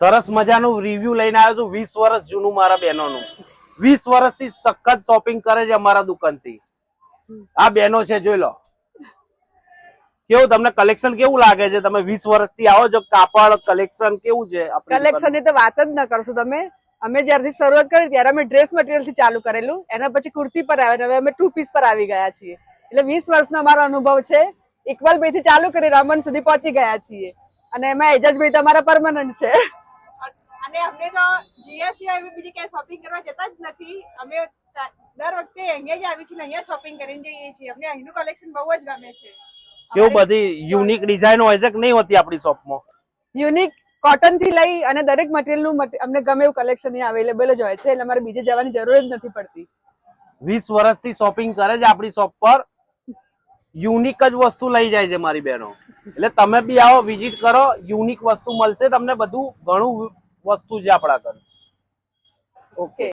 સરસ મજાનું રિવ્યુ લઈને આવ્યો છું 20 વર્ષ જૂનું મારા બહેનોનું. 20 વર્ષથી સખત શોપિંગ કરે છે અમારા દુકાનથી. આ બહેનો છે, જોઈ લો. કેવું તમને કલેક્શન કેવું લાગે છે? તમે 20 વર્ષથી આવો છો, કાપડ કલેક્શન કેવું છે? કલેક્શન ની તો વાત જ ન કરશો તમે. અમે જ્યારથી શરૂઆત કરી ત્યારે અમે ડ્રેસ મટીરિયલ થી ચાલુ કરેલું, એના પછી કુર્તી પર આવ્યા, હવે અમે 2 પીસ પર આવી ગયા છીએ. એટલે 20 વર્ષનો અમારો અનુભવ છે. ઇકબાલભાઈ થી ચાલુ કરી રામન સુધી પહોંચી ગયા છીએ, અને એમાં એજાજભાઈ તમારા પરમાનન્ટ છે. અને અમને તો જીયા સિવાય બીજી ક્યાંય શોપિંગ કરવા જતા જ નથી. અમે દર વખતે અહીંયા જ આવી છીએ, અહીંયા શોપિંગ કરીને જઈએ છીએ. અમને અહીંનું કલેક્શન બહુ જ ગમે છે. કેવું બધી યુનિક ડિઝાઇન હોય છે કે નહીં હોતી આપણી શોપમાં? યુનિક કોટન થી લઈ અને દરેક મટીરિયલ નું અમને ગમે એવું કલેક્શન અહીંયા અવેલેબલ જ હોય છે, એટલે અમારે બીજે જવાની જરૂર જ નથી પડતી. 20 વર્ષથી શોપિંગ કરે છે આપણી શોપ પર. યુનિક જ વસ્તુ લઈ જાય છે મારી બહેનો. એટલે તમે બી આવો, વિઝિટ કરો, યુનિક વસ્તુ મળશે તમને. બધું ઘણું વસ્તુ છે આપણા ઘર. ઓકે.